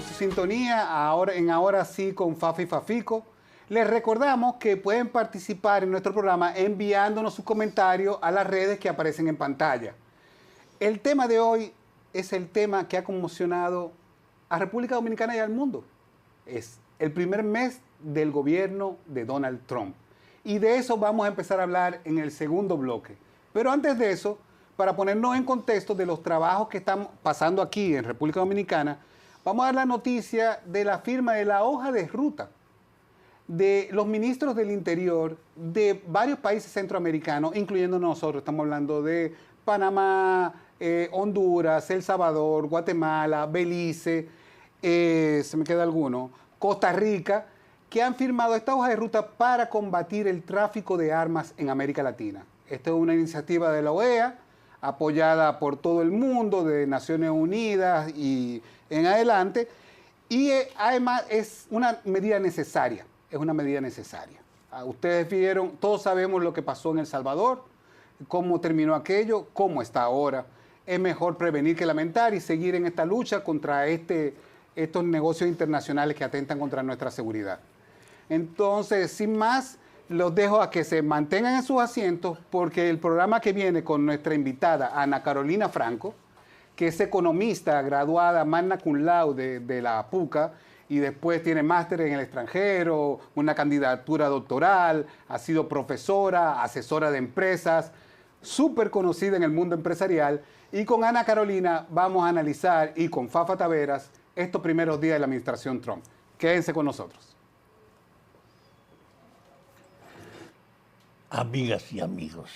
por su sintonía Ahora sí con Fafa y Fafico. Les recordamos que pueden participar en nuestro programa enviándonos sus comentarios a las redes que aparecen en pantalla. El tema de hoy es el tema que ha conmocionado a República Dominicana y al mundo. Es el primer mes del gobierno de Donald Trump. Y de eso vamos a empezar a hablar en el segundo bloque. Pero antes de eso, para ponernos en contexto de los trabajos que están pasando aquí en República Dominicana, vamos a dar la noticia de la firma de la hoja de ruta de los ministros del Interior de varios países centroamericanos, incluyendo nosotros. Estamos hablando de Panamá, Honduras, El Salvador, Guatemala, Belice, se me queda alguno, Costa Rica, que han firmado esta hoja de ruta para combatir el tráfico de armas en América Latina. Esta es una iniciativa de la OEA, apoyada por todo el mundo, de Naciones Unidas y en adelante, y además es una medida necesaria, Ustedes vieron, todos sabemos lo que pasó en El Salvador, cómo terminó aquello, cómo está ahora. Es mejor prevenir que lamentar y seguir en esta lucha contra estos negocios internacionales que atentan contra nuestra seguridad. Entonces, sin más, los dejo a que se mantengan en sus asientos porque el programa que viene con nuestra invitada, Ana Carolina Franco, que es economista, graduada magna cum laude de la PUCA y después tiene máster en el extranjero, una candidatura doctoral, ha sido profesora, asesora de empresas, súper conocida en el mundo empresarial. Y con Ana Carolina vamos a analizar, y con Fafa Taveras, estos primeros días de la administración Trump. Quédense con nosotros. Amigas y amigos,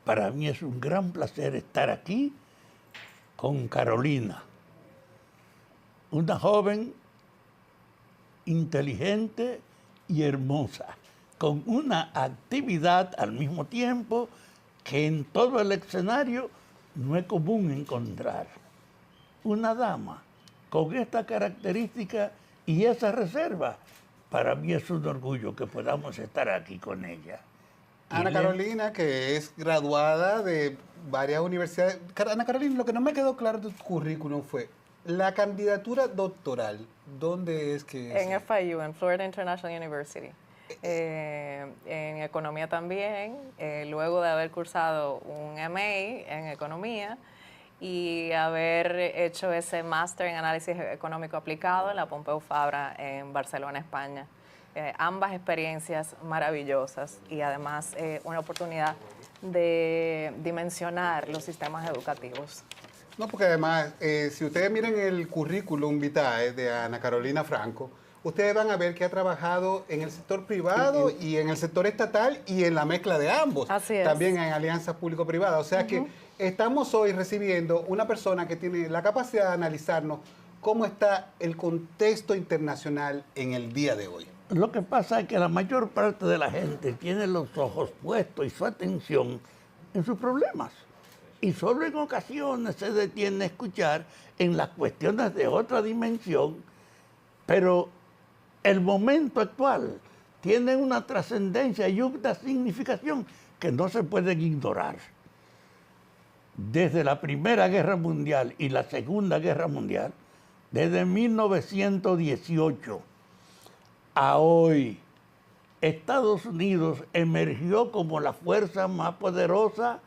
para mí es un gran placer estar aquí con Carolina, una joven inteligente y hermosa, con una actividad al mismo tiempo que en todo el escenario no es común encontrar. Una dama con esta característica y esa reserva, para mí es un orgullo que podamos estar aquí con ella. Ana Carolina, que es graduada de varias universidades. Ana Carolina, lo que no me quedó claro de tu currículum fue la candidatura doctoral. ¿Dónde es que es? En FIU, en Florida International University. En economía también, luego de haber cursado un MA en economía y haber hecho ese máster en análisis económico aplicado en la Pompeu Fabra en Barcelona, España. Ambas experiencias maravillosas y además una oportunidad de dimensionar los sistemas educativos. No, porque además, si ustedes miran el currículum vitae de Ana Carolina Franco, ustedes van a ver que ha trabajado en el sector privado y en el sector estatal y en la mezcla de ambos. Así es. También en alianzas público-privadas. O sea que estamos hoy recibiendo una persona que tiene la capacidad de analizarnos cómo está el contexto internacional en el día de hoy. Lo que pasa es que la mayor parte de la gente tiene los ojos puestos y su atención en sus problemas. Y solo en ocasiones se detiene a escuchar en las cuestiones de otra dimensión, pero el momento actual tiene una trascendencia y una significación que no se pueden ignorar. Desde la Primera Guerra Mundial y la Segunda Guerra Mundial, desde 1918 a hoy, Estados Unidos emergió como la fuerza más poderosa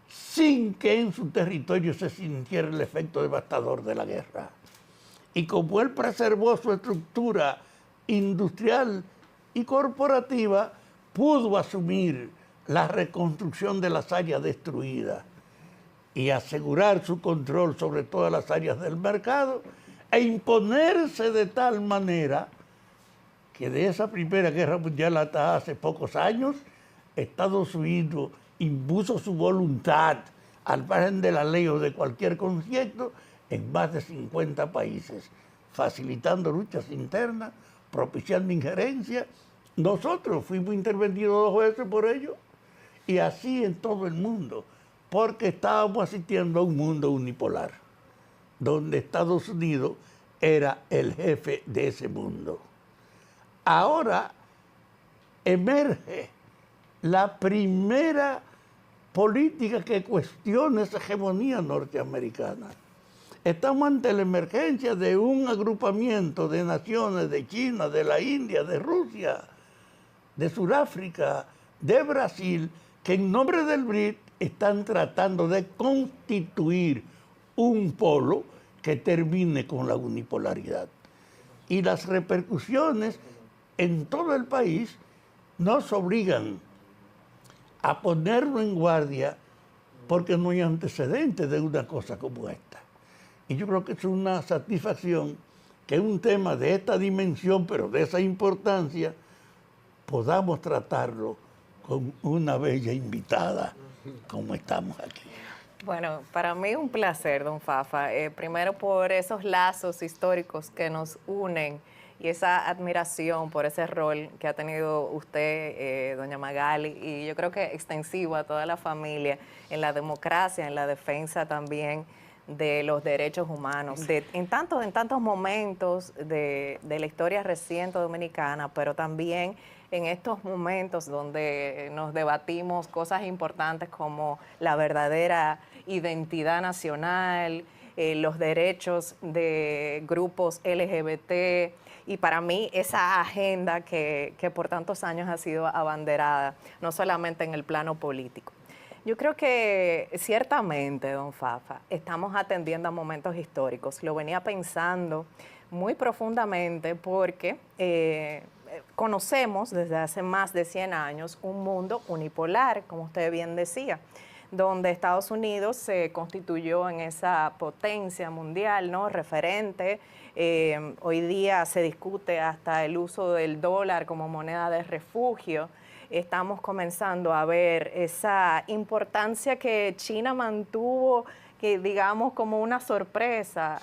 sin que en su territorio se sintiera el efecto devastador de la guerra. Y como él preservó su estructura industrial y corporativa, pudo asumir la reconstrucción de las áreas destruidas y asegurar su control sobre todas las áreas del mercado e imponerse de tal manera que de esa Primera Guerra Mundial hasta hace pocos años, Estados Unidos impuso su voluntad al margen de la ley o de cualquier concierto en más de 50 países, facilitando luchas internas, propiciando injerencia. Nosotros fuimos intervenidos 2 veces por ello, y así en todo el mundo, porque estábamos asistiendo a un mundo unipolar, donde Estados Unidos era el jefe de ese mundo. Ahora emerge la primera política que cuestiona esa hegemonía norteamericana. Estamos ante la emergencia de un agrupamiento de naciones de China, de la India, de Rusia, de Sudáfrica, de Brasil, que en nombre del BRIC están tratando de constituir un polo que termine con la unipolaridad. Y las repercusiones en todo el país nos obligan a ponerlo en guardia porque no hay antecedentes de una cosa como esta. Y yo creo que es una satisfacción que un tema de esta dimensión, pero de esa importancia, podamos tratarlo con una bella invitada como estamos aquí. Bueno, para mí un placer, don Fafa. Primero por esos lazos históricos que nos unen y esa admiración por ese rol que ha tenido usted, doña Magali, y yo creo que extensivo a toda la familia en la democracia, en la defensa también de los derechos humanos, en tantos momentos de la historia reciente dominicana, pero también en estos momentos donde nos debatimos cosas importantes como la verdadera identidad nacional, los derechos de grupos LGBT, y para mí esa agenda que por tantos años ha sido abanderada, no solamente en el plano político. Yo creo que ciertamente, don Fafa, estamos atendiendo a momentos históricos. Lo venía pensando muy profundamente porque conocemos desde hace más de 100 años un mundo unipolar, como usted bien decía, donde Estados Unidos se constituyó en esa potencia mundial, ¿no?, referente. Hoy día se discute hasta el uso del dólar como moneda de refugio. Estamos comenzando a ver esa importancia que China mantuvo, que digamos como una sorpresa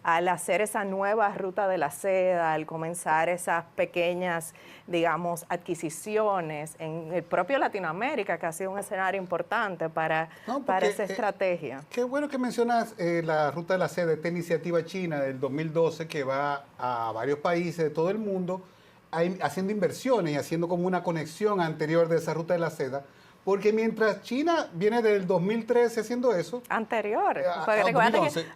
al hacer esa nueva ruta de la seda, al comenzar esas pequeñas, digamos, adquisiciones en el propio Latinoamérica, que ha sido un escenario importante para esa estrategia. Qué bueno que mencionas la ruta de la seda, esta iniciativa china del 2012 que va a varios países de todo el mundo haciendo inversiones y haciendo como una conexión anterior de esa ruta de la seda. Porque mientras China viene del 2013 haciendo eso... Anterior.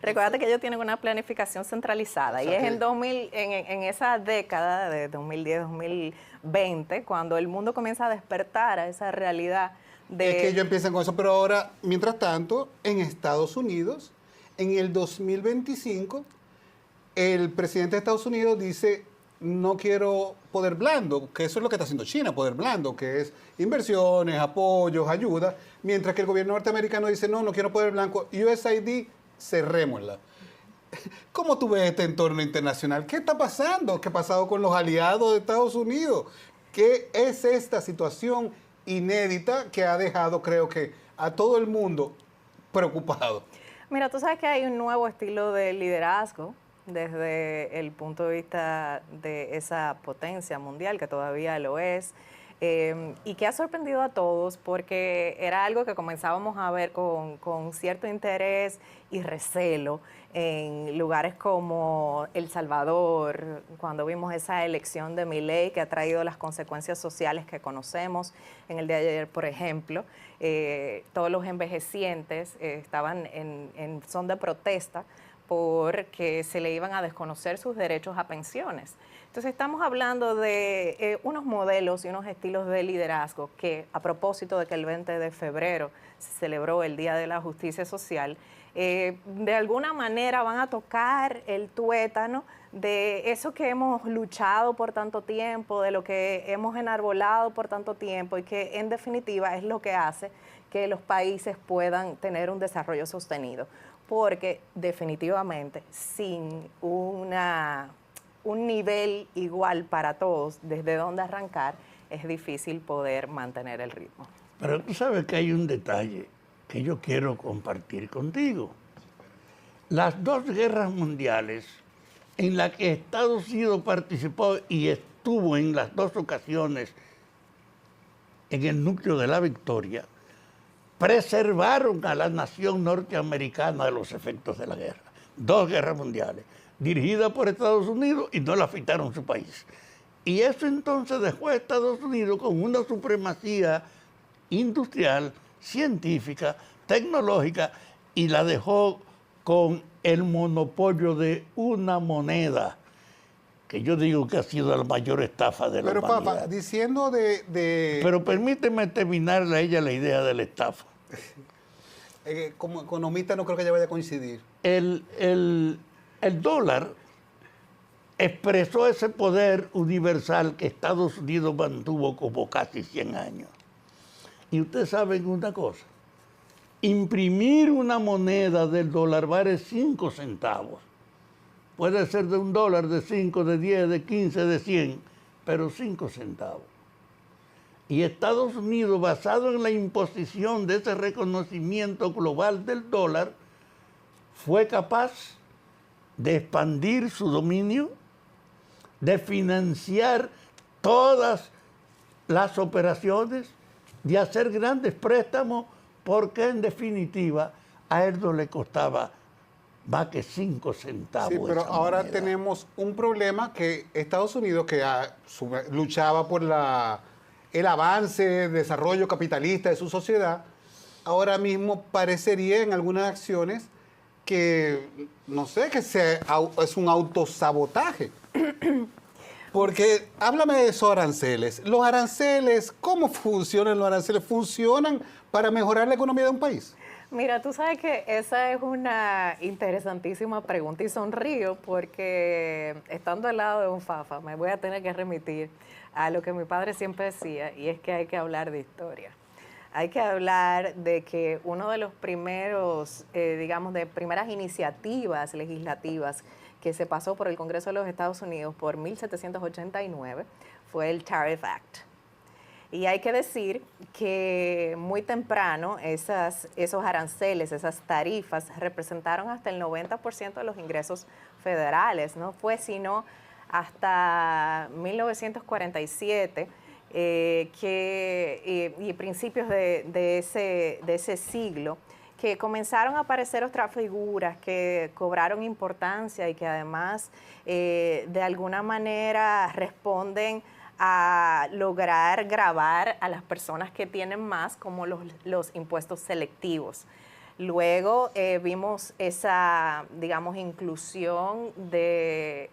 Recuérdate que ellos tienen una planificación centralizada. Y es en esa década de 2010-2020 cuando el mundo comienza a despertar a esa realidad de... Es que ellos empiezan con eso. Pero ahora, mientras tanto, en Estados Unidos, en el 2025, el presidente de Estados Unidos dice... No quiero poder blando, que eso es lo que está haciendo China, poder blando, que es inversiones, apoyos, ayuda, mientras que el gobierno norteamericano dice, no quiero poder blanco, USAID, cerrémosla. ¿Cómo tú ves este entorno internacional? ¿Qué está pasando? ¿Qué ha pasado con los aliados de Estados Unidos? ¿Qué es esta situación inédita que ha dejado, creo que, a todo el mundo preocupado? Mira, tú sabes que hay un nuevo estilo de liderazgo desde el punto de vista de esa potencia mundial, que todavía lo es, y que ha sorprendido a todos porque era algo que comenzábamos a ver con cierto interés y recelo en lugares como El Salvador, cuando vimos esa elección de Milei que ha traído las consecuencias sociales que conocemos. En el de ayer, por ejemplo, todos los envejecientes estaban en son de protesta porque se le iban a desconocer sus derechos a pensiones. Entonces estamos hablando de unos modelos y unos estilos de liderazgo que, a propósito de que el 20 de febrero se celebró el Día de la Justicia Social, de alguna manera van a tocar el tuétano de eso que hemos luchado por tanto tiempo, de lo que hemos enarbolado por tanto tiempo y que en definitiva es lo que hace que los países puedan tener un desarrollo sostenido. Porque definitivamente sin un nivel igual para todos, desde donde arrancar, es difícil poder mantener el ritmo. Pero tú sabes que hay un detalle que yo quiero compartir contigo. Las dos guerras mundiales en las que Estados Unidos participó y estuvo en las dos ocasiones en el núcleo de la victoria, preservaron a la nación norteamericana de los efectos de la guerra. Dos guerras mundiales, dirigidas por Estados Unidos y no la afectaron su país. Y eso entonces dejó a Estados Unidos con una supremacía industrial, científica, tecnológica, y la dejó con el monopolio de una moneda, que yo digo que ha sido la mayor estafa de la humanidad. Pero, papá, diciendo de... Pero permíteme terminarle a ella la idea de la estafa. como economista no creo que ella vaya a coincidir. El dólar expresó ese poder universal que Estados Unidos mantuvo como casi 100 años. Y ustedes saben una cosa, imprimir una moneda del dólar vale 5 centavos. Puede ser de $1, de 5, de 10, de 15, de 100, pero 5 centavos. Y Estados Unidos, basado en la imposición de ese reconocimiento global del dólar, fue capaz de expandir su dominio, de financiar todas las operaciones, de hacer grandes préstamos, porque en definitiva a él no le costaba más que 5 centavos. Sí, pero ahora moneda. tenemos un problema que Estados Unidos, que luchaba por el avance, el desarrollo capitalista de su sociedad, ahora mismo parecería en algunas acciones que, no sé, que es un autosabotaje. Porque háblame de esos aranceles. Los aranceles, ¿cómo funcionan los aranceles? ¿Funcionan para mejorar la economía de un país? Mira, tú sabes que esa es una interesantísima pregunta y sonrío porque estando al lado de un Fafa me voy a tener que remitir a lo que mi padre siempre decía, y es que hay que hablar de historia. Hay que hablar de que uno de los primeros, digamos, de primeras iniciativas legislativas que se pasó por el Congreso de los Estados Unidos por 1789 fue el Tariff Act. Y hay que decir que muy temprano esos aranceles, esas tarifas, representaron hasta el 90% de los ingresos federales. No fue sino hasta 1947 y principios de ese siglo que comenzaron a aparecer otras figuras que cobraron importancia y que además de alguna manera responden a lograr gravar a las personas que tienen más, como los impuestos selectivos. Luego vimos esa, digamos, inclusión de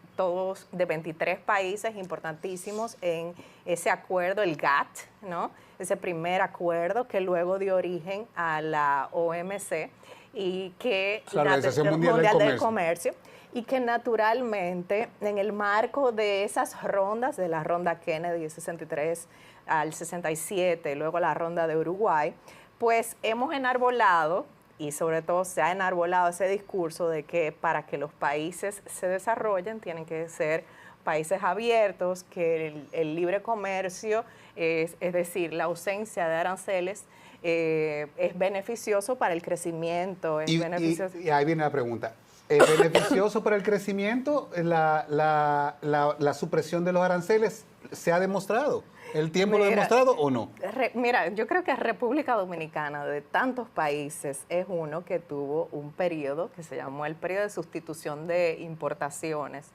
23 países importantísimos en ese acuerdo, el GATT, ¿no? Ese primer acuerdo que luego dio origen a la OMC y que la Organización Mundial del Comercio. Y que naturalmente en el marco de esas rondas, de la ronda Kennedy del 63 al 67, luego la ronda de Uruguay, pues hemos enarbolado, y sobre todo se ha enarbolado ese discurso de que para que los países se desarrollen tienen que ser países abiertos, que el libre comercio, es decir, la ausencia de aranceles, es beneficioso para el crecimiento. Beneficioso. Y ahí viene la pregunta. ¿Es beneficioso para el crecimiento la supresión de los aranceles? ¿Se ha demostrado? ¿El tiempo lo ha demostrado o no? Mira, yo creo que República Dominicana, de tantos países, es uno que tuvo un periodo que se llamó el periodo de sustitución de importaciones,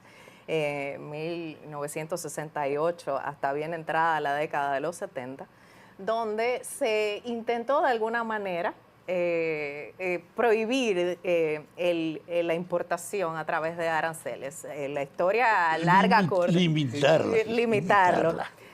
1968 hasta bien entrada la década de los 70, donde se intentó de alguna manera prohibir la importación a través de aranceles. La historia larga, corta. Limitarlo.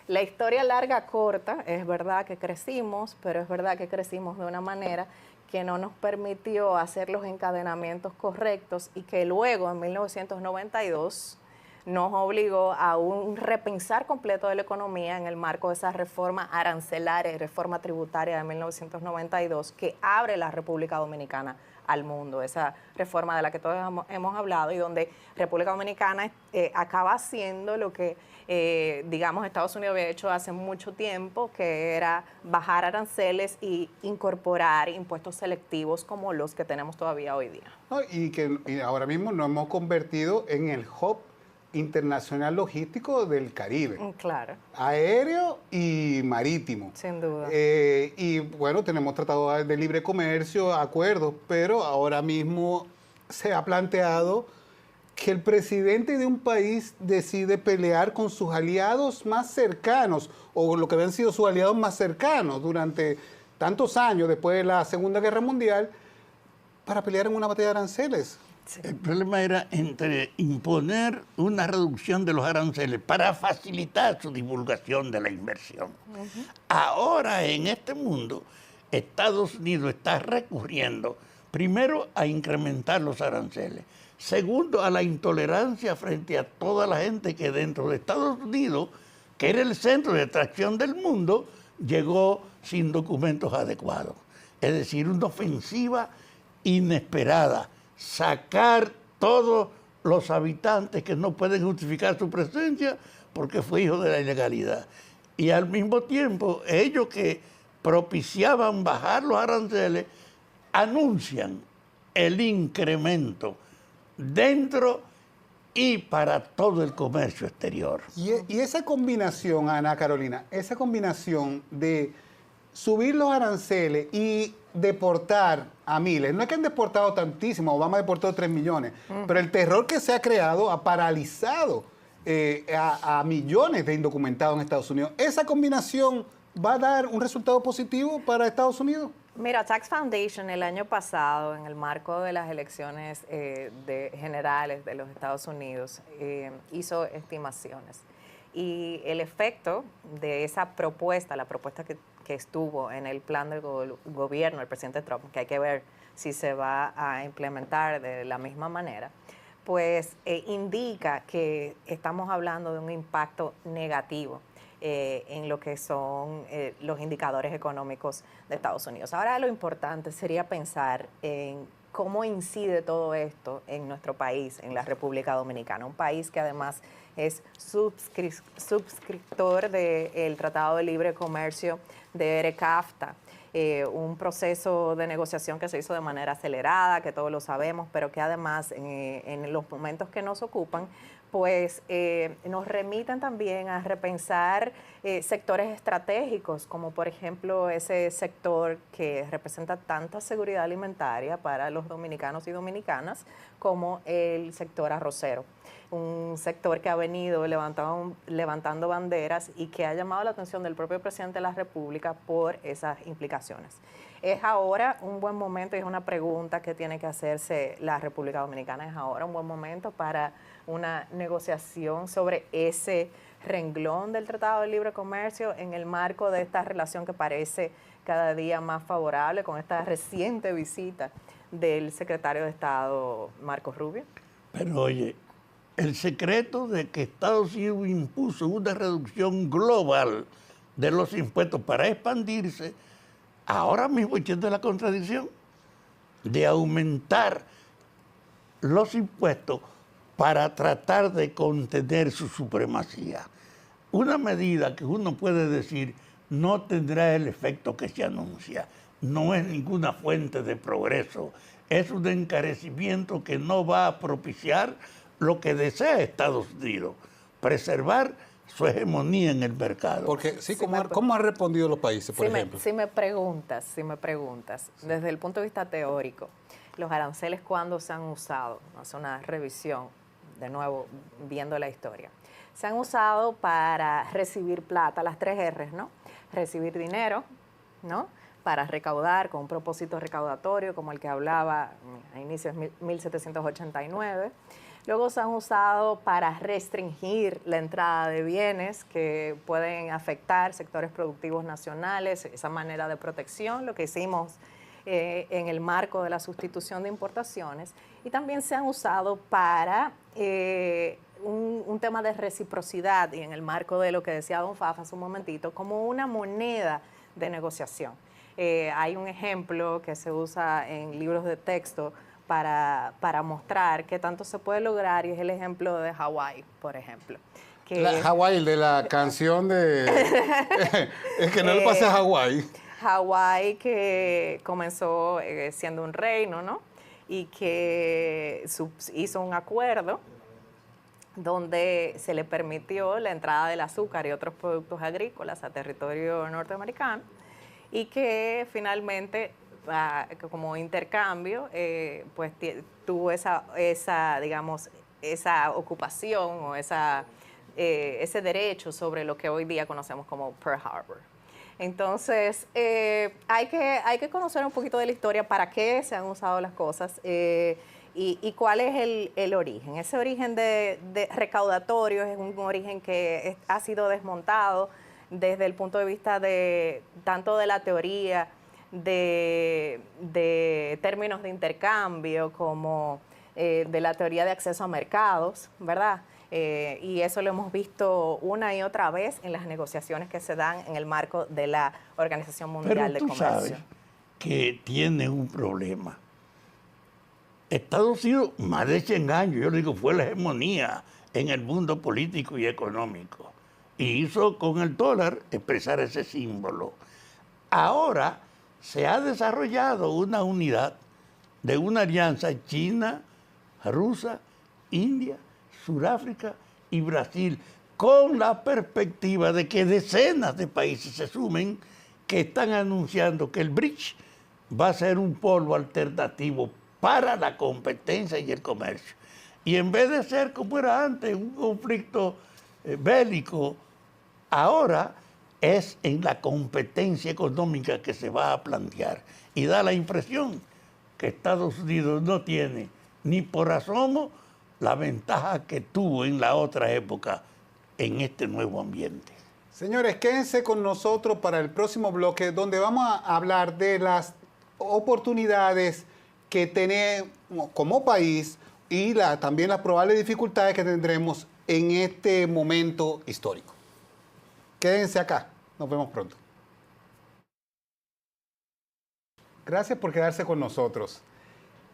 La historia larga, corta, es verdad que crecimos, pero es verdad que crecimos de una manera que no nos permitió hacer los encadenamientos correctos y que luego, en 1992, nos obligó a un repensar completo de la economía en el marco de esa reforma arancelaria y reforma tributaria de 1992 que abre la República Dominicana al mundo, esa reforma de la que todos hemos hablado y donde República Dominicana acaba haciendo lo que, digamos, Estados Unidos había hecho hace mucho tiempo, que era bajar aranceles y incorporar impuestos selectivos como los que tenemos todavía hoy día. No, y ahora mismo nos hemos convertido en el hub internacional logístico del Caribe. Claro. Aéreo y marítimo. Sin duda. Y bueno, tenemos tratados de libre comercio, acuerdos, pero ahora mismo se ha planteado que el presidente de un país decide pelear con sus aliados más cercanos, o lo que habían sido sus aliados más cercanos durante tantos años después de la Segunda Guerra Mundial, para pelear en una batalla de aranceles. El problema era entre imponer una reducción de los aranceles para facilitar su divulgación de la inversión. Ahora, en este mundo, Estados Unidos está recurriendo, primero, a incrementar los aranceles. Segundo, a la intolerancia frente a toda la gente que dentro de Estados Unidos, que era el centro de atracción del mundo, llegó sin documentos adecuados. Es decir, una ofensiva inesperada. Sacar todos los habitantes que no pueden justificar su presencia porque fue hijo de la ilegalidad. Y al mismo tiempo, ellos que propiciaban bajar los aranceles, anuncian el incremento dentro y para todo el comercio exterior. Y esa combinación, Ana Carolina, esa combinación de subir los aranceles y deportar a miles, no es que han deportado tantísimo, Obama deportó 3 millones, pero el terror que se ha creado ha paralizado a millones de indocumentados en Estados Unidos. ¿Esa combinación va a dar un resultado positivo para Estados Unidos? Mira, Tax Foundation el año pasado, en el marco de las elecciones generales de los Estados Unidos, hizo estimaciones. Y el efecto de esa propuesta, la propuesta que estuvo en el plan del gobierno del presidente Trump, que hay que ver si se va a implementar de la misma manera, pues indica que estamos hablando de un impacto negativo en lo que son los indicadores económicos de Estados Unidos. Ahora lo importante sería pensar en cómo incide todo esto en nuestro país, en la República Dominicana, un país que además es suscriptor del Tratado de Libre Comercio de ERE-CAFTA, un proceso de negociación que se hizo de manera acelerada, que todos lo sabemos, pero que además en los momentos que nos ocupan, pues nos remiten también a repensar sectores estratégicos, como por ejemplo ese sector que representa tanta seguridad alimentaria para los dominicanos y dominicanas, como el sector arrocero. Un sector que ha venido levantando banderas y que ha llamado la atención del propio presidente de la República por esas implicaciones. ¿Es ahora un buen momento? Y es una pregunta que tiene que hacerse la República Dominicana. ¿Es ahora un buen momento para una negociación sobre ese renglón del Tratado de Libre Comercio en el marco de esta relación que parece cada día más favorable con esta reciente visita del secretario de Estado, Marco Rubio? Pero oye, el secreto de que Estados Unidos impuso una reducción global de los impuestos para expandirse, ahora mismo entiendo la contradicción de aumentar los impuestos para tratar de contener su supremacía. Una medida que uno puede decir no tendrá el efecto que se anuncia, no es ninguna fuente de progreso, es un encarecimiento que no va a propiciar lo que desea Estados Unidos, preservar su hegemonía en el mercado. Porque sí, ¿cómo han respondido los países, por ejemplo? Si me preguntas, desde el punto de vista teórico, los aranceles, ¿cuándo se han usado? Hace una revisión, de nuevo, viendo la historia. Se han usado para recibir plata, las 3 R's, ¿no? Recibir dinero, ¿no? Para recaudar con un propósito recaudatorio, como el que hablaba a inicios de 1789. Luego se han usado para restringir la entrada de bienes que pueden afectar sectores productivos nacionales, esa manera de protección, lo que hicimos en el marco de la sustitución de importaciones. Y también se han usado para un tema de reciprocidad, y en el marco de lo que decía don Fafa hace un momentito, como una moneda de negociación. Hay un ejemplo que se usa en libros de texto para mostrar qué tanto se puede lograr, y es el ejemplo de Hawái, por ejemplo. Hawái, el de la canción de... es que no le pase a Hawái. Hawái, que comenzó siendo un reino, ¿no? Y que hizo un acuerdo donde se le permitió la entrada del azúcar y otros productos agrícolas a territorio norteamericano, y que finalmente, como intercambio, pues tuvo digamos, esa ocupación o ese derecho sobre lo que hoy día conocemos como Pearl Harbor. Entonces, hay que conocer un poquito de la historia, para qué se han usado las cosas y cuál es el origen. Ese origen de recaudatorio es un origen que ha sido desmontado desde el punto de vista tanto de la teoría, de términos de intercambio, como de la teoría de acceso a mercados, ¿verdad? Y eso lo hemos visto una y otra vez en las negociaciones que se dan en el marco de la Organización Mundial de Comercio. Pero tú sabes que tiene un problema. Estados Unidos, más de 100 años, yo digo, fue la hegemonía en el mundo político y económico. Y hizo con el dólar expresar ese símbolo. Ahora se ha desarrollado una unidad de una alianza China, Rusia, India, Sudáfrica y Brasil, con la perspectiva de que decenas de países se sumen, que están anunciando que el BRICS va a ser un polo alternativo para la competencia y el comercio. Y en vez de ser como era antes, un conflicto bélico, ahora es en la competencia económica que se va a plantear. Y da la impresión que Estados Unidos no tiene ni por asomo la ventaja que tuvo en la otra época en este nuevo ambiente. Señores, quédense con nosotros para el próximo bloque, donde vamos a hablar de las oportunidades que tenemos como país y también las probables dificultades que tendremos en este momento histórico. Quédense acá. Nos vemos pronto. Gracias por quedarse con nosotros.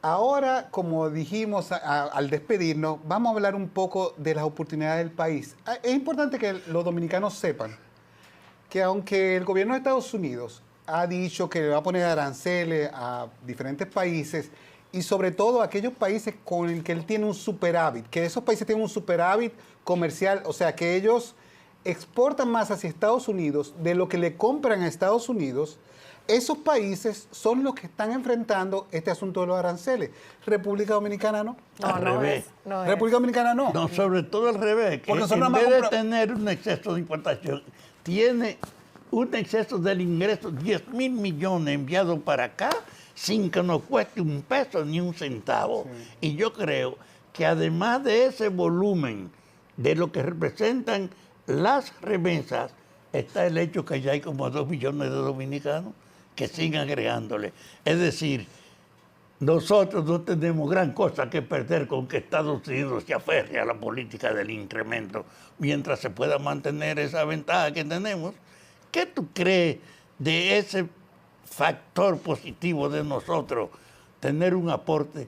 Ahora, como dijimos al despedirnos, vamos a hablar un poco de las oportunidades del país. Es importante que los dominicanos sepan que aunque el gobierno de Estados Unidos ha dicho que le va a poner aranceles a diferentes países y sobre todo a aquellos países con el que él tiene un superávit, que esos países tienen un superávit comercial, o sea, que ellos exportan más hacia Estados Unidos de lo que le compran a Estados Unidos, esos países son los que están enfrentando este asunto de los aranceles. República Dominicana no. Al revés. República Dominicana no. No, sobre todo al revés. Que en vez de tener un exceso de importación, tiene un exceso del ingreso, 10,000 millones enviados para acá, sin que nos cueste un peso ni un centavo. Sí. Y yo creo que además de ese volumen de lo que representan las remesas, está el hecho que ya hay como 2 millones de dominicanos que siguen agregándole. Es decir, nosotros no tenemos gran cosa que perder con que Estados Unidos se aferre a la política del incremento mientras se pueda mantener esa ventaja que tenemos. ¿Qué tú crees de ese factor positivo de nosotros tener un aporte?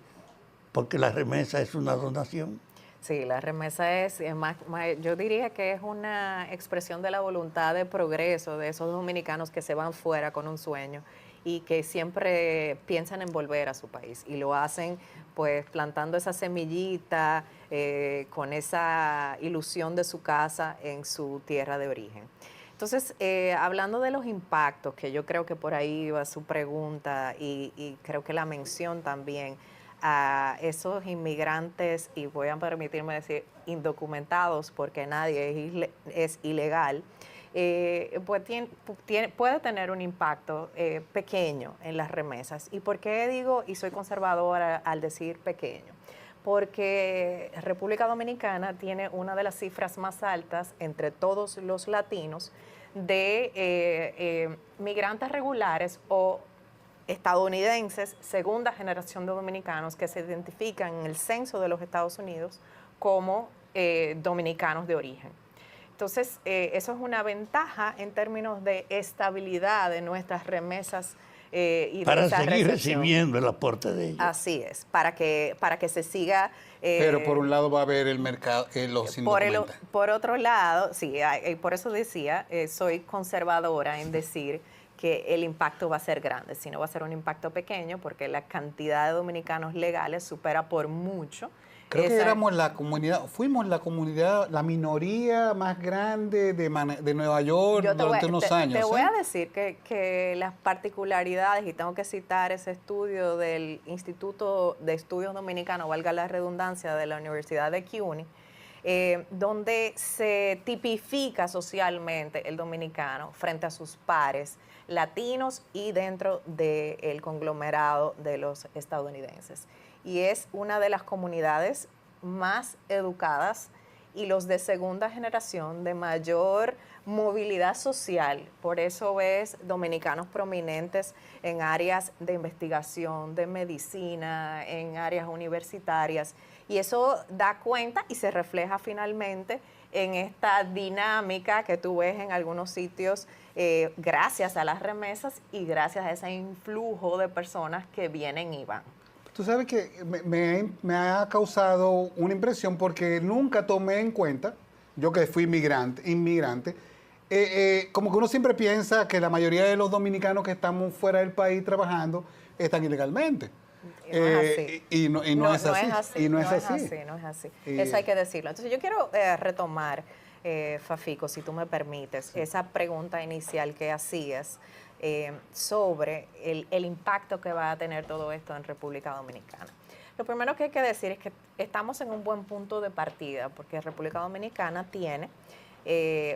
Porque la remesa es una donación. Sí, la remesa es más, yo diría que es una expresión de la voluntad de progreso de esos dominicanos que se van fuera con un sueño y que siempre piensan en volver a su país y lo hacen pues plantando esa semillita con esa ilusión de su casa en su tierra de origen. Entonces, hablando de los impactos, que yo creo que por ahí va su pregunta y creo que la mención también a esos inmigrantes, y voy a permitirme decir indocumentados, porque nadie es ilegal, pues puede tener un impacto pequeño en las remesas. ¿Y por qué digo, y soy conservadora al decir pequeño? Porque República Dominicana tiene una de las cifras más altas entre todos los latinos de migrantes regulares o estadounidenses, segunda generación de dominicanos que se identifican en el censo de los Estados Unidos como dominicanos de origen. Entonces, eso es una ventaja en términos de estabilidad de nuestras remesas y para de esa seguir recepción. Recibiendo el aporte de ellos. Así es, para que se siga... pero por un lado va a haber el mercado, los indocumentados. Por otro lado, sí, por eso decía, soy conservadora en decir que el impacto va a ser grande, si no va a ser un impacto pequeño, porque la cantidad de dominicanos legales supera por mucho. Creo que éramos fuimos la minoría más grande de Nueva York durante unos años. Te voy a decir que las particularidades, y tengo que citar ese estudio del Instituto de Estudios Dominicanos, valga la redundancia, de la Universidad de CUNY, donde se tipifica socialmente el dominicano frente a sus pares latinos y dentro del conglomerado de los estadounidenses. Y es una de las comunidades más educadas y los de segunda generación de mayor movilidad social. Por eso ves dominicanos prominentes en áreas de investigación, de medicina, en áreas universitarias. Y eso da cuenta y se refleja finalmente en esta dinámica que tú ves en algunos sitios gracias a las remesas y gracias a ese influjo de personas que vienen y van. Tú sabes que me ha causado una impresión porque nunca tomé en cuenta, yo que fui inmigrante, como que uno siempre piensa que la mayoría de los dominicanos que estamos fuera del país trabajando están ilegalmente. Y no es así. No es así. Eso hay que decirlo. Entonces yo quiero retomar, Fafico, si tú me permites, esa pregunta inicial que hacías sobre el impacto que va a tener todo esto en República Dominicana. Lo primero que hay que decir es que estamos en un buen punto de partida porque República Dominicana tiene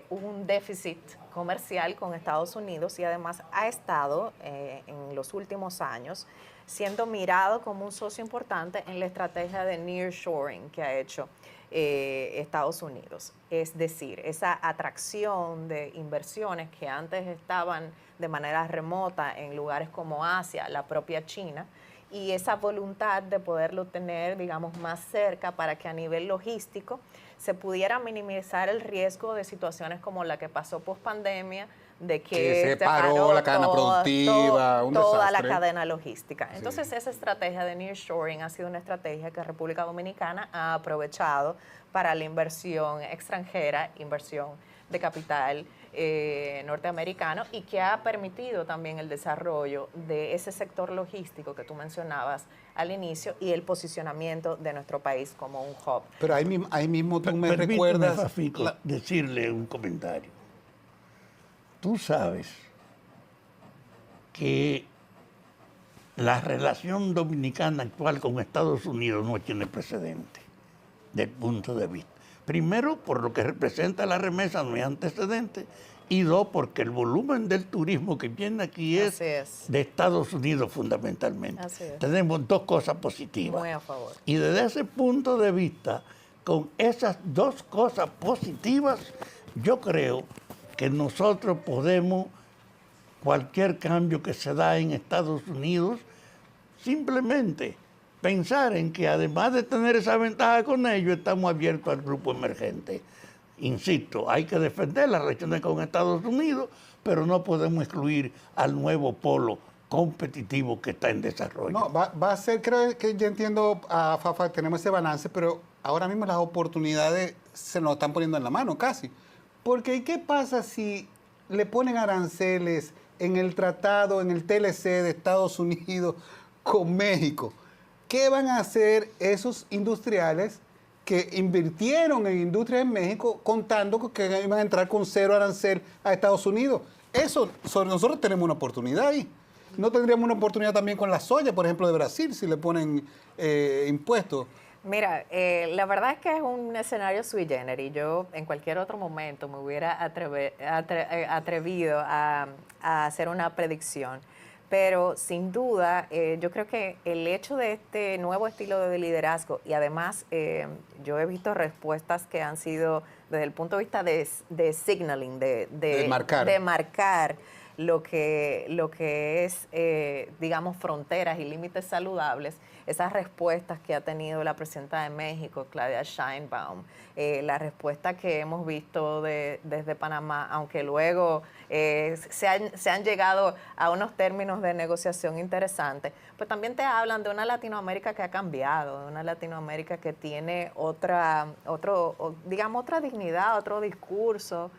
un déficit comercial con Estados Unidos y además ha estado en los últimos años siendo mirado como un socio importante en la estrategia de nearshoring que ha hecho Estados Unidos. Es decir, esa atracción de inversiones que antes estaban de manera remota en lugares como Asia, la propia China, y esa voluntad de poderlo tener, digamos, más cerca para que a nivel logístico se pudiera minimizar el riesgo de situaciones como la que pasó post pandemia, de que se paró la cadena productiva, toda la cadena logística. Entonces, esa estrategia de nearshoring ha sido una estrategia que República Dominicana ha aprovechado para la inversión extranjera, inversión de capital norteamericano, y que ha permitido también el desarrollo de ese sector logístico que tú mencionabas al inicio y el posicionamiento de nuestro país como un hub. Pero ahí mismo tú me recuerdas... Fafico, decirle un comentario. Tú sabes que la relación dominicana actual con Estados Unidos no tiene precedente, del punto de vista. Primero, por lo que representa la remesa, no hay antecedente. Y dos, porque el volumen del turismo que viene aquí es de Estados Unidos fundamentalmente. Tenemos dos cosas positivas. Muy a favor. Y desde ese punto de vista, con esas dos cosas positivas, yo creo que nosotros podemos, cualquier cambio que se da en Estados Unidos, simplemente pensar en que además de tener esa ventaja con ellos, estamos abiertos al grupo emergente. Insisto, hay que defender las relaciones con Estados Unidos, pero no podemos excluir al nuevo polo competitivo que está en desarrollo. No, va a ser, creo que yo entiendo, Fafa, tenemos ese balance, pero ahora mismo las oportunidades se nos están poniendo en la mano casi. Porque ¿qué pasa si le ponen aranceles en el tratado, en el TLC de Estados Unidos con México? ¿Qué van a hacer esos industriales que invirtieron en industria en México contando que iban a entrar con cero arancel a Estados Unidos? Eso, nosotros tenemos una oportunidad ahí. ¿No tendríamos una oportunidad también con la soya, por ejemplo, de Brasil, si le ponen impuestos? Mira, la verdad es que es un escenario sui generis. Yo en cualquier otro momento me hubiera atrevido a hacer una predicción. Pero sin duda, yo creo que el hecho de este nuevo estilo de liderazgo, y además yo he visto respuestas que han sido desde el punto de vista de signaling, de marcar lo que es, digamos, fronteras y límites saludables, esas respuestas que ha tenido la presidenta de México, Claudia Sheinbaum, la respuesta que hemos visto desde Panamá, aunque luego se han llegado a unos términos de negociación interesantes, pues también te hablan de una Latinoamérica que ha cambiado, de una Latinoamérica que tiene otra dignidad, otro discurso,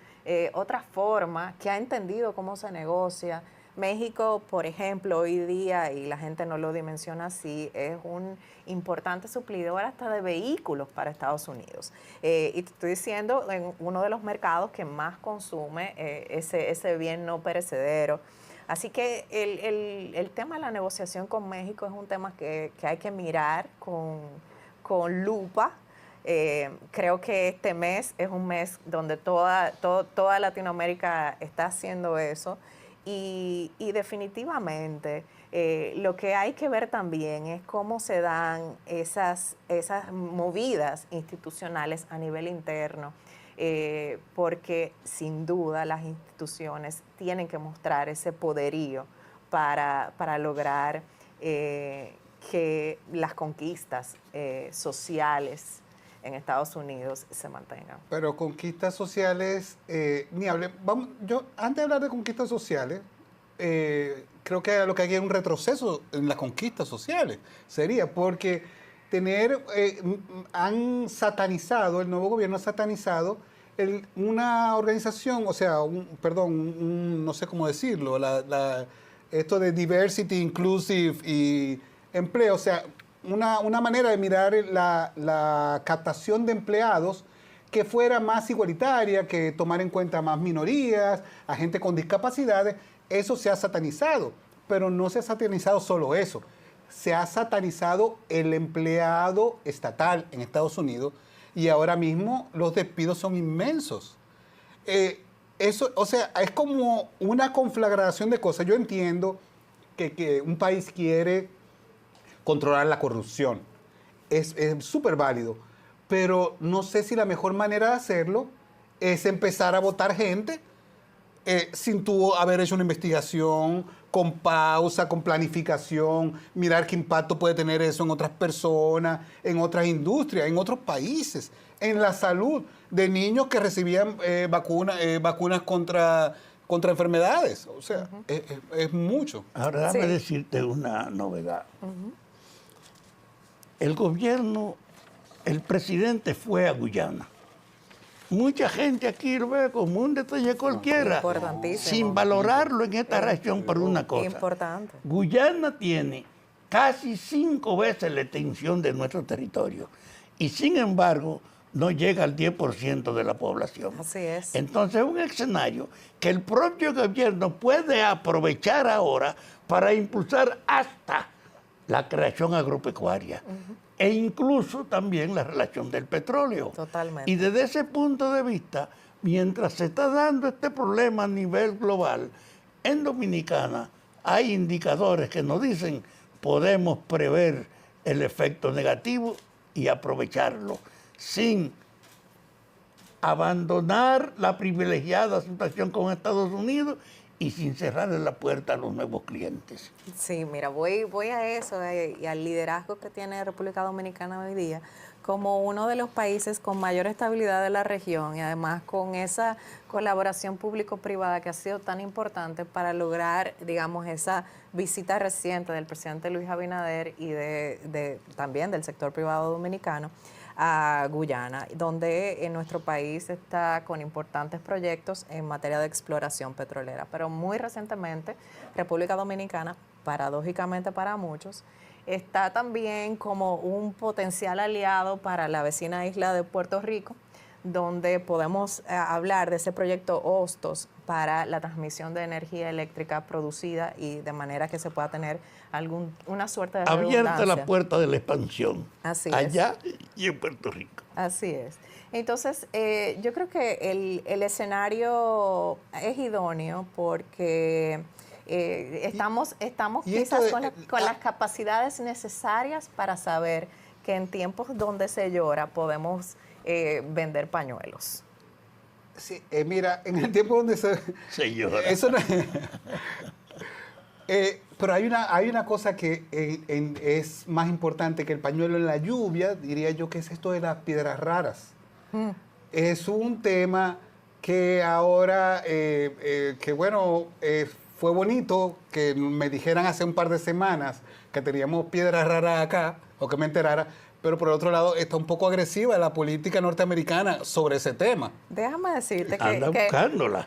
otra forma, que ha entendido cómo se negocia. México, por ejemplo, hoy día, y la gente no lo dimensiona así, es un importante suplidor hasta de vehículos para Estados Unidos. Y te estoy diciendo, en uno de los mercados que más consume ese bien no perecedero. Así que el tema de la negociación con México es un tema que hay que mirar con lupa. Creo que este mes es un mes donde toda Latinoamérica está haciendo eso y definitivamente lo que hay que ver también es cómo se dan esas movidas institucionales a nivel interno, porque sin duda las instituciones tienen que mostrar ese poderío para lograr que las conquistas sociales en Estados Unidos se mantengan. Pero conquistas sociales, ni hable. Vamos, yo, antes de hablar de conquistas sociales, creo que lo que hay es un retroceso en las conquistas sociales. Sería porque han satanizado, el nuevo gobierno ha satanizado una organización, o sea, no sé cómo decirlo, esto de diversity, inclusive y empleo, o sea, una manera de mirar la captación de empleados que fuera más igualitaria, que tomar en cuenta más minorías, a gente con discapacidades. Eso se ha satanizado, pero no se ha satanizado solo eso. Se ha satanizado el empleado estatal en Estados Unidos y ahora mismo los despidos son inmensos. Eso, o sea, es como una conflagración de cosas. Yo entiendo que un país quiere controlar la corrupción. Es súper válido. Pero no sé si la mejor manera de hacerlo es empezar a votar gente sin tú haber hecho una investigación con pausa, con planificación, mirar qué impacto puede tener eso en otras personas, en otras industrias, en otros países, en la salud de niños que recibían vacunas contra enfermedades. O sea, es mucho. Ahora déjame decirte una novedad. El gobierno, el presidente fue a Guyana. Mucha gente aquí lo ve como un detalle cualquiera, sin valorarlo en esta región por una cosa. Importante. Guyana tiene casi 5 veces la extensión de nuestro territorio y sin embargo no llega al 10% de la población. Así es. Entonces es un escenario que el propio gobierno puede aprovechar ahora para impulsar hasta la creación agropecuaria. E incluso también la relación del petróleo. Totalmente. Y desde ese punto de vista, mientras se está dando este problema a nivel global, en Dominicana hay indicadores que nos dicen podemos prever el efecto negativo y aprovecharlo sin abandonar la privilegiada situación con Estados Unidos y sin cerrarle la puerta a los nuevos clientes. Sí, mira, voy a eso y al liderazgo que tiene República Dominicana hoy día como uno de los países con mayor estabilidad de la región y además con esa colaboración público-privada que ha sido tan importante para lograr, digamos, esa visita reciente del presidente Luis Abinader y también del sector privado dominicano a Guyana, donde en nuestro país está con importantes proyectos en materia de exploración petrolera. Pero muy recientemente, República Dominicana, paradójicamente para muchos, está también como un potencial aliado para la vecina isla de Puerto Rico, donde podemos hablar de ese proyecto Hostos para la transmisión de energía eléctrica producida y de manera que se pueda tener una suerte de redundancia. Abierta la puerta de la expansión. Así allá y en Puerto Rico. Así es. Entonces, yo creo que el escenario es idóneo porque estamos quizás con las capacidades necesarias para saber que en tiempos donde se llora podemos vender pañuelos. Sí, mira, en el tiempo donde se llora. Eso no, pero hay una cosa que es más importante que el pañuelo en la lluvia, diría yo, que es esto de las piedras raras. Es un tema que ahora, fue bonito que me dijeran hace un par de semanas que teníamos piedras raras acá, o que me enterara, pero por otro lado está un poco agresiva la política norteamericana sobre ese tema. Déjame decirte Anda buscándola.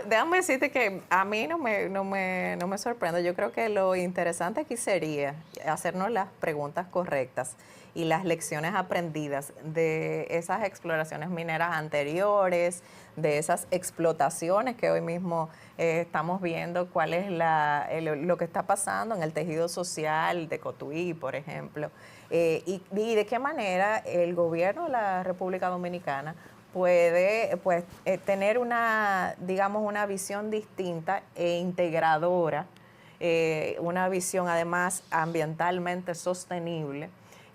Déjame decirte que a mí no me sorprende. Yo creo que lo interesante aquí sería hacernos las preguntas correctas y las lecciones aprendidas de esas exploraciones mineras anteriores, de esas explotaciones que hoy mismo estamos viendo, cuál es lo que está pasando en el tejido social de Cotuí, por ejemplo, y de qué manera el gobierno de la República Dominicana puede pues, tener una visión distinta e integradora, una visión además ambientalmente sostenible,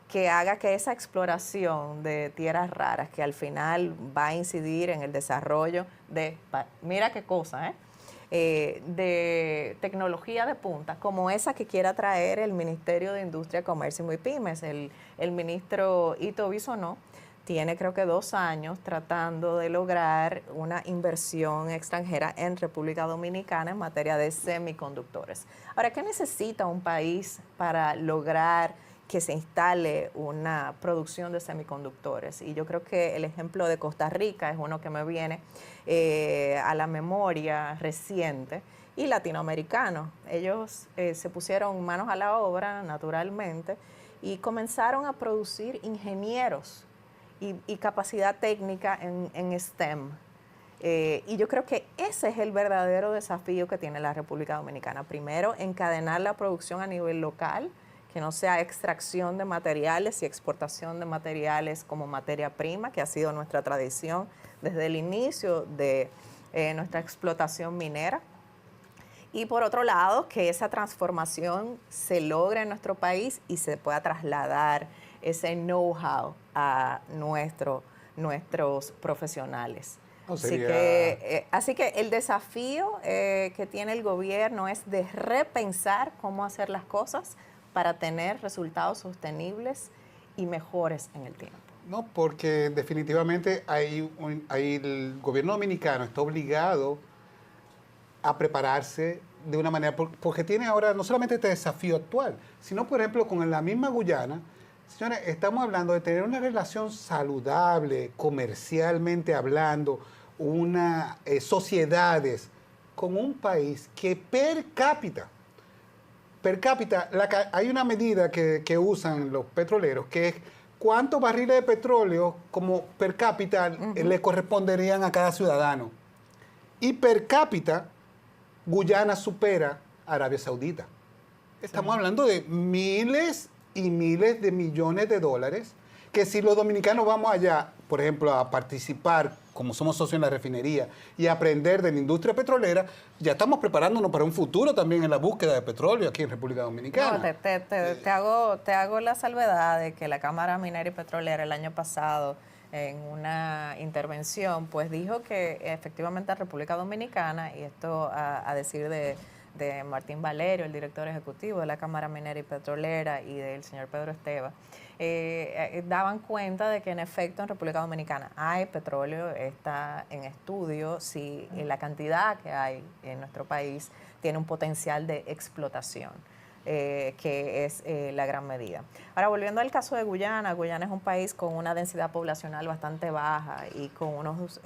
que haga que esa exploración de tierras raras, que al final va a incidir en el desarrollo de, mira qué cosa, de tecnología de punta, como esa que quiera traer el Ministerio de Industria, Comercio y Pymes. El ministro Ito Bisonó tiene creo que 2 años tratando de lograr una inversión extranjera en República Dominicana en materia de semiconductores. Ahora, ¿qué necesita un país para lograr que se instale una producción de semiconductores? Y yo creo que el ejemplo de Costa Rica es uno que me viene a la memoria reciente, y latinoamericano. Ellos se pusieron manos a la obra, naturalmente, y comenzaron a producir ingenieros y capacidad técnica en STEM. Y yo creo que ese es el verdadero desafío que tiene la República Dominicana. Primero, encadenar la producción a nivel local, que no sea extracción de materiales y exportación de materiales como materia prima, que ha sido nuestra tradición desde el inicio de nuestra explotación minera. Y por otro lado, que esa transformación se logre en nuestro país y se pueda trasladar ese know-how a nuestros profesionales. Así que el desafío que tiene el gobierno es de repensar cómo hacer las cosas para tener resultados sostenibles y mejores en el tiempo. No, porque definitivamente el gobierno dominicano está obligado a prepararse de una manera, porque tiene ahora no solamente este desafío actual, sino, por ejemplo, con la misma Guyana. Señores, estamos hablando de tener una relación saludable, comercialmente hablando, sociedades con un país que per cápita, hay una medida que usan los petroleros, que es cuántos barriles de petróleo como per cápita le corresponderían a cada ciudadano. Y per cápita, Guyana supera a Arabia Saudita. Estamos hablando de miles y miles de millones de dólares, que si los dominicanos vamos allá, por ejemplo, a participar, como somos socios en la refinería, y aprender de la industria petrolera, ya estamos preparándonos para un futuro también en la búsqueda de petróleo aquí en República Dominicana. No, te hago la salvedad de que la Cámara Minera y Petrolera el año pasado, en una intervención, pues dijo que efectivamente la República Dominicana, y esto a decir de Martín Valerio, el director ejecutivo de la Cámara Minera y Petrolera, y del señor Pedro Esteva, daban cuenta de que en efecto en República Dominicana hay petróleo, está en estudio si la cantidad que hay en nuestro país tiene un potencial de explotación. Que es la gran medida. Ahora, volviendo al caso de Guyana, Guyana es un país con una densidad poblacional bastante baja y con unos,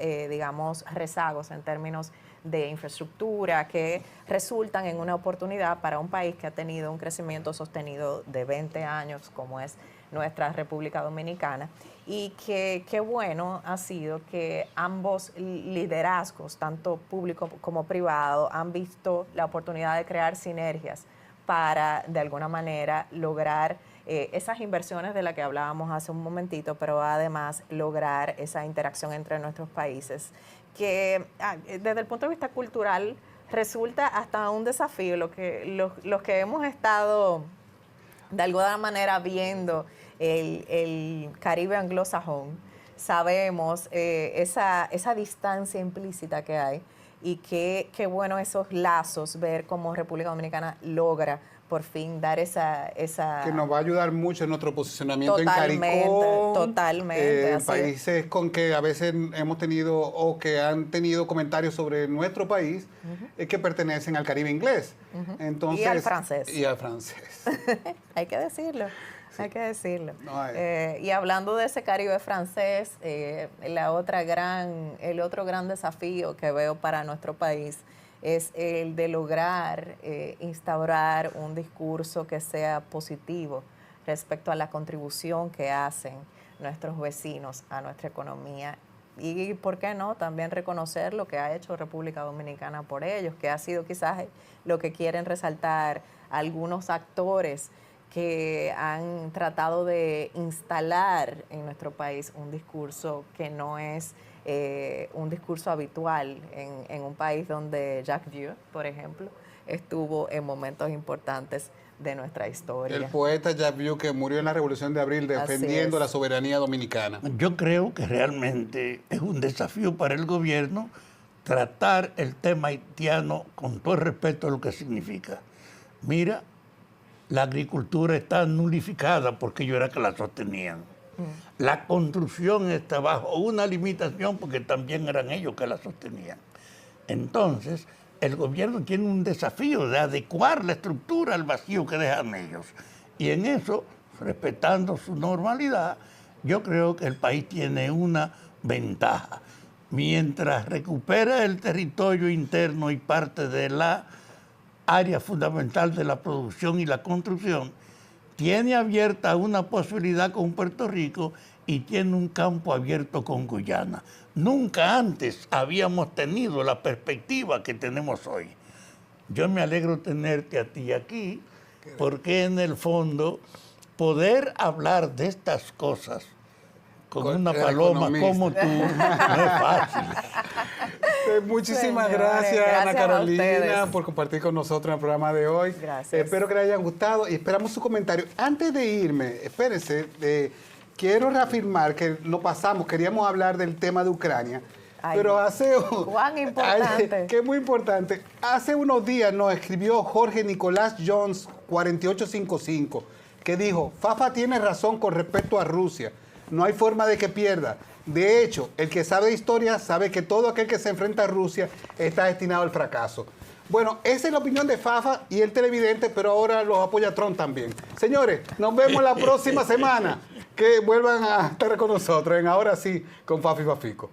rezagos en términos de infraestructura que resultan en una oportunidad para un país que ha tenido un crecimiento sostenido de 20 años, como es nuestra República Dominicana, y que qué bueno ha sido que ambos liderazgos, tanto público como privado, han visto la oportunidad de crear sinergias para, de alguna manera, lograr esas inversiones de las que hablábamos hace un momentito, pero además lograr esa interacción entre nuestros países, que desde el punto de vista cultural resulta hasta un desafío. Los que hemos estado, de alguna manera, viendo el Caribe anglosajón, sabemos esa distancia implícita que hay. Y qué bueno esos lazos, ver cómo República Dominicana logra por fin dar esa... Que nos va a ayudar mucho en nuestro posicionamiento totalmente, en CARICOM. Totalmente. En países con que a veces hemos tenido o que han tenido comentarios sobre nuestro país que pertenecen al Caribe inglés. Entonces, y al francés. Y al francés. Hay que decirlo. Sí. Hay que decirlo. No, y hablando de ese Caribe francés, el otro gran desafío que veo para nuestro país es el de lograr instaurar un discurso que sea positivo respecto a la contribución que hacen nuestros vecinos a nuestra economía. Y, ¿por qué no?, también reconocer lo que ha hecho República Dominicana por ellos, que ha sido quizás lo que quieren resaltar algunos actores que han tratado de instalar en nuestro país un discurso que no es un discurso habitual en un país donde Jacques Vieux, por ejemplo, estuvo en momentos importantes de nuestra historia. El poeta Jacques Vieux, que murió en la Revolución de Abril defendiendo la soberanía dominicana. Yo creo que realmente es un desafío para el gobierno tratar el tema haitiano con todo el respeto a lo que significa. Mira, la agricultura está nulificada porque ellos eran que la sostenían. La construcción está bajo una limitación porque también eran ellos que la sostenían. Entonces, el gobierno tiene un desafío de adecuar la estructura al vacío que dejan ellos. Y en eso, respetando su normalidad, yo creo que el país tiene una ventaja. Mientras recupera el territorio interno y parte de la área fundamental de la producción y la construcción, tiene abierta una posibilidad con Puerto Rico y tiene un campo abierto con Guyana. Nunca antes habíamos tenido la perspectiva que tenemos hoy. Yo me alegro tenerte a ti aquí, porque en el fondo poder hablar de estas cosas con una paloma como tú no es fácil. Muchísimas gracias, Ana Carolina, por compartir con nosotros en el programa de hoy. Gracias. Espero que les hayan gustado y esperamos su comentario. Antes de irme, espérense, quiero reafirmar que lo pasamos, queríamos hablar del tema de Ucrania, pero cuán importante. que es muy importante. Hace unos días nos escribió Jorge Nicolás Jones, 4855, que dijo, Fafa tiene razón con respecto a Rusia, no hay forma de que pierda. De hecho, el que sabe de historia sabe que todo aquel que se enfrenta a Rusia está destinado al fracaso. Bueno, esa es la opinión de Fafa y el televidente, pero ahora los apoya Trump también. Señores, nos vemos la próxima semana. Que vuelvan a estar con nosotros en Ahora Sí, con Fafa y Fafico.